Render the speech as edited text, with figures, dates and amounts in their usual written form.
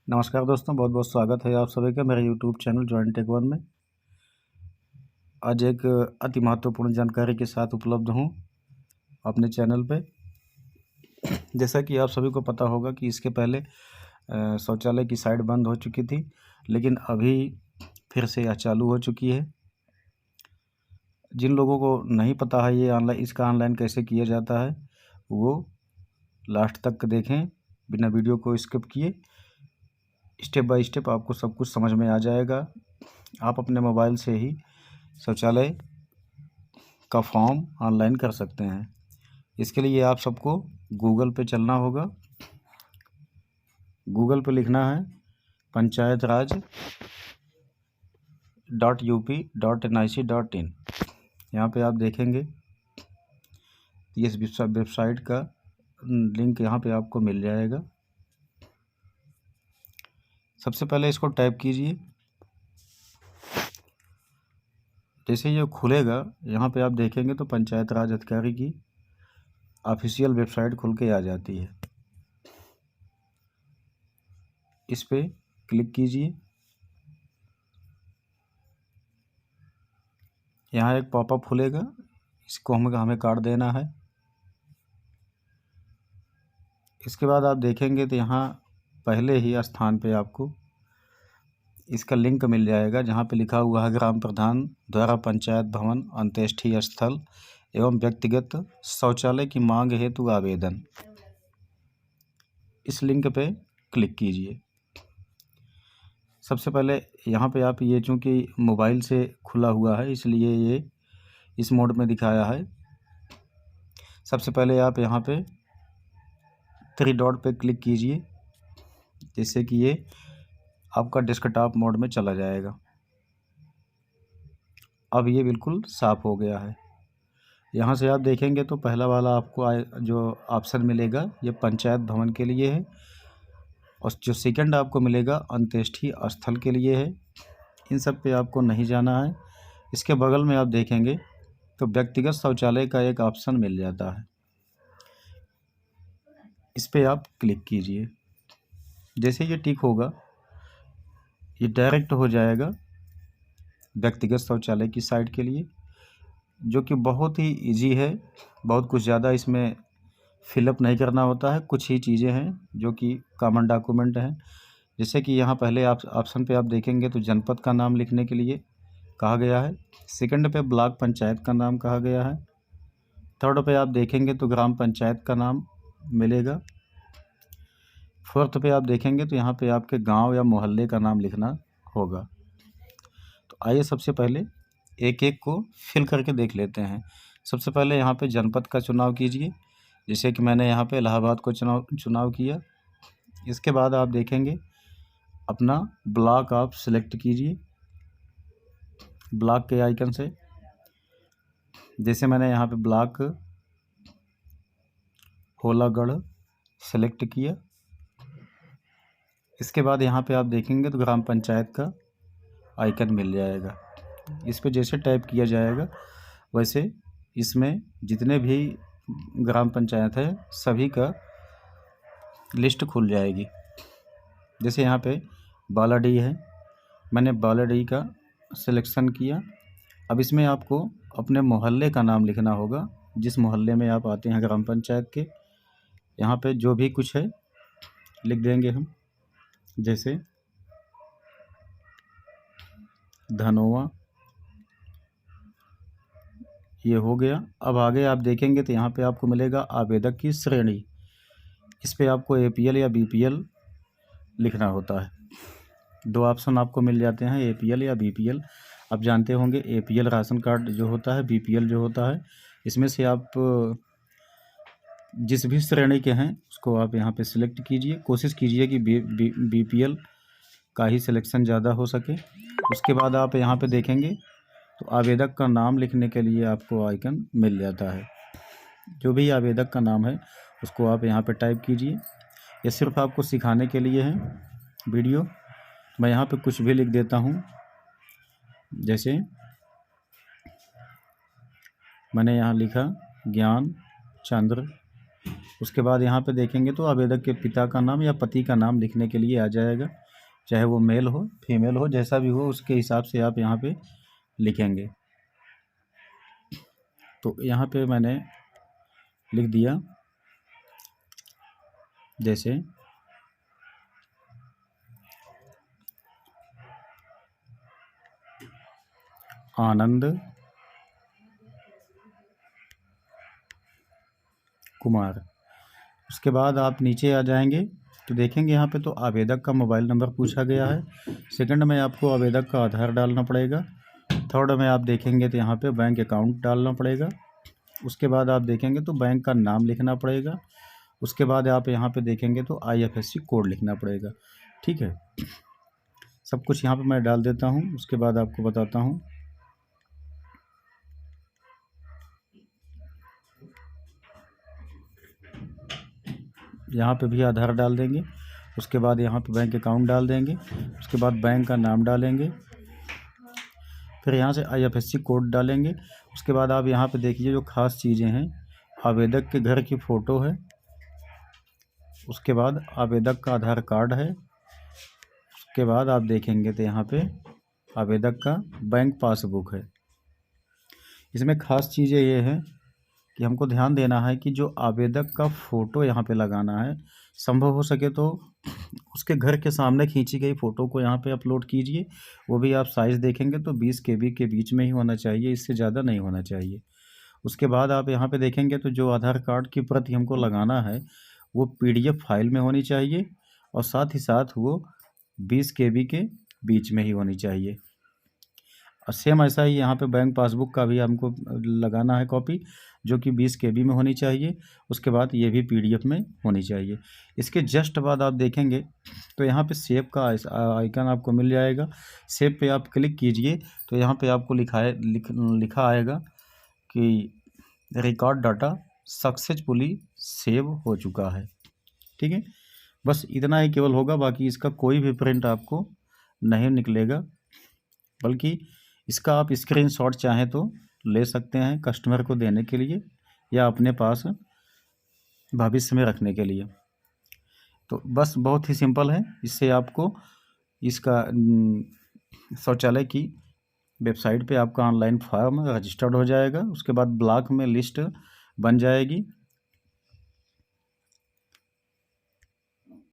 नमस्कार दोस्तों, बहुत बहुत स्वागत है आप सभी का मेरे YouTube channel join tech one में। आज एक अति महत्वपूर्ण जानकारी के साथ उपलब्ध हूँ अपने चैनल पे। जैसा कि आप सभी को पता होगा कि इसके पहले शौचालय की साइट बंद हो चुकी थी, लेकिन अभी फिर से यह चालू हो चुकी है। जिन लोगों को नहीं पता है इसका ऑनलाइन कैसे किया जाता है, वो लास्ट तक देखें, बिना वीडियो को स्किप किए। स्टेप बाय स्टेप आपको सब कुछ समझ में आ जाएगा। आप अपने मोबाइल से ही शौचालय का फॉर्म ऑनलाइन कर सकते हैं। इसके लिए आप सबको गूगल पे चलना होगा। गूगल पे लिखना है panchayatraj.up.nic.in। यहाँ पे आप देखेंगे इस वेबसाइट का लिंक यहाँ पे आपको मिल जाएगा। सबसे पहले इसको टाइप कीजिए। जैसे ये खुलेगा, यहाँ पे आप देखेंगे तो पंचायत राज अधिकारी की ऑफिशियल वेबसाइट खुल के आ जाती है। इस पे क्लिक कीजिए। यहाँ एक पॉपअप खुलेगा, इसको हमें काट देना है। इसके बाद आप देखेंगे तो यहाँ पहले ही स्थान पे आपको इसका लिंक मिल जाएगा, जहाँ पे लिखा हुआ है ग्राम प्रधान द्वारा पंचायत भवन अंत्येष्टि स्थल एवं व्यक्तिगत शौचालय की मांग हेतु आवेदन। इस लिंक पे क्लिक कीजिए। सबसे पहले यहाँ पे आप ये चूँकि मोबाइल से खुला हुआ है, इसलिए ये इस मोड में दिखाया है। सबसे पहले आप यहाँ पे 3 डॉट पे क्लिक कीजिए, जिससे कि ये आपका डेस्कटॉप मोड में चला जाएगा। अब ये बिल्कुल साफ़ हो गया है। यहाँ से आप देखेंगे तो पहला वाला आपको जो ऑप्शन मिलेगा, ये पंचायत भवन के लिए है, और जो सेकंड आपको मिलेगा अंत्येष्टि स्थल के लिए है। इन सब पे आपको नहीं जाना है। इसके बगल में आप देखेंगे तो व्यक्तिगत शौचालय का एक ऑप्शन मिल जाता है, इस पे आप क्लिक कीजिए। जैसे ये टिक होगा, ये डायरेक्ट हो जाएगा व्यक्तिगत शौचालय की साइट के लिए, जो कि बहुत ही इजी है। बहुत कुछ ज़्यादा इसमें फिलअप नहीं करना होता है। कुछ ही चीज़ें हैं जो कि कॉमन डॉक्यूमेंट हैं। जैसे कि यहाँ पहले आप ऑप्शन पे आप देखेंगे तो जनपद का नाम लिखने के लिए कहा गया है। सेकंड पे ब्लॉक पंचायत का नाम कहा गया है। थर्ड पे आप देखेंगे तो ग्राम पंचायत का नाम मिलेगा। फोर्थ पे आप देखेंगे तो यहाँ पे आपके गांव या मोहल्ले का नाम लिखना होगा। तो आइए सबसे पहले एक एक को फिल करके देख लेते हैं। सबसे पहले यहाँ पे जनपद का चुनाव कीजिए, जैसे कि मैंने यहाँ पे इलाहाबाद को चुनाव किया। इसके बाद आप देखेंगे अपना ब्लॉक आप सिलेक्ट कीजिए, ब्लॉक के आइकन से। जैसे मैंने यहाँ पे ब्लॉक होलागढ़ सेलेक्ट किया। इसके बाद यहाँ पे आप देखेंगे तो ग्राम पंचायत का आइकन मिल जाएगा। इस पे जैसे टाइप किया जाएगा, वैसे इसमें जितने भी ग्राम पंचायत है सभी का लिस्ट खुल जाएगी। जैसे यहाँ पे बालाडी है, मैंने बालाडी का सिलेक्शन किया। अब इसमें आपको अपने मोहल्ले का नाम लिखना होगा, जिस मोहल्ले में आप आते हैं ग्राम पंचायत के। यहाँ पे जो भी कुछ है लिख देंगे हम, जैसे धनोवा, ये हो गया। अब आगे आप देखेंगे तो यहाँ पे आपको मिलेगा आवेदक की श्रेणी। इस पे आपको APL या BPL लिखना होता है। 2 ऑप्शन आपको मिल जाते हैं, APL या BPL। आप जानते होंगे APL राशन कार्ड जो होता है, BPL जो होता है। इसमें से आप जिस भी श्रेणी के हैं उसको आप यहाँ पे सिलेक्ट कीजिए। कोशिश कीजिए कि BPL का ही सिलेक्शन ज़्यादा हो सके। उसके बाद आप यहाँ पे देखेंगे तो आवेदक का नाम लिखने के लिए आपको आइकन मिल जाता है। जो भी आवेदक का नाम है उसको आप यहाँ पे टाइप कीजिए। ये सिर्फ आपको सिखाने के लिए है वीडियो। मैं यहाँ पे कुछ भी लिख देता हूँ, जैसे मैंने यहाँ लिखा ज्ञान चंद्र उसके बाद यहाँ पे देखेंगे तो आवेदक के पिता का नाम या पति का नाम लिखने के लिए आ जाएगा, चाहे वो मेल हो फीमेल हो, जैसा भी हो उसके हिसाब से आप यहाँ पे लिखेंगे। तो यहाँ पे मैंने लिख दिया, जैसे आनंद कुमार। उसके बाद आप नीचे आ जाएंगे तो देखेंगे यहाँ पे तो आवेदक का मोबाइल नंबर पूछा गया है। सेकंड में आपको आवेदक का आधार डालना पड़ेगा। थर्ड में आप देखेंगे तो यहाँ पे बैंक अकाउंट डालना पड़ेगा। उसके बाद आप देखेंगे तो बैंक का नाम लिखना पड़ेगा। उसके बाद आप यहाँ पे देखेंगे तो IFSC कोड लिखना पड़ेगा। ठीक है, सब कुछ यहाँ पे मैं डाल देता हूँ, उसके बाद आपको बताता हूँ। यहाँ पे भी आधार डाल देंगे। उसके बाद यहाँ पे बैंक अकाउंट डाल देंगे। उसके बाद बैंक का नाम डालेंगे। फिर यहाँ से IFSC कोड डालेंगे। उसके बाद आप यहाँ पे देखिए जो खास चीज़ें हैं, आवेदक के घर की फ़ोटो है। उसके बाद आवेदक का आधार कार्ड है। उसके बाद आप देखेंगे तो यहाँ पे आवेदक का बैंक पासबुक है। इसमें खास चीज़ें ये हैं कि हमको ध्यान देना है कि जो आवेदक का फ़ोटो यहाँ पे लगाना है, संभव हो सके तो उसके घर के सामने खींची गई फ़ोटो को यहाँ पे अपलोड कीजिए। वो भी आप साइज़ देखेंगे तो 20 KB के बीच में ही होना चाहिए, इससे ज़्यादा नहीं होना चाहिए। उसके बाद आप यहाँ पे देखेंगे तो जो आधार कार्ड की प्रति हमको लगाना है वो PDF फाइल में होनी चाहिए और साथ ही साथ वो 20 KB के बीच में ही होनी चाहिए। और सेम ऐसा ही यहाँ पे बैंक पासबुक का भी हमको लगाना है कॉपी, जो कि 20 KB में होनी चाहिए। उसके बाद ये भी PDF में होनी चाहिए। इसके जस्ट बाद आप देखेंगे तो यहाँ पे सेव का आइकन आपको मिल जाएगा। सेव पे आप क्लिक कीजिए तो यहाँ पे आपको लिखा आएगा कि रिकॉर्ड डाटा सक्सेसफुली सेव हो चुका है। ठीक है, बस इतना ही केवल होगा, बाकी इसका कोई भी प्रिंट आपको नहीं निकलेगा, बल्कि इसका आप स्क्रीनशॉट चाहें तो ले सकते हैं कस्टमर को देने के लिए या अपने पास भविष्य में रखने के लिए। तो बस बहुत ही सिंपल है। इससे आपको इसका शौचालय की वेबसाइट पे आपका ऑनलाइन फॉर्म रजिस्टर्ड हो जाएगा। उसके बाद ब्लॉक में लिस्ट बन जाएगी।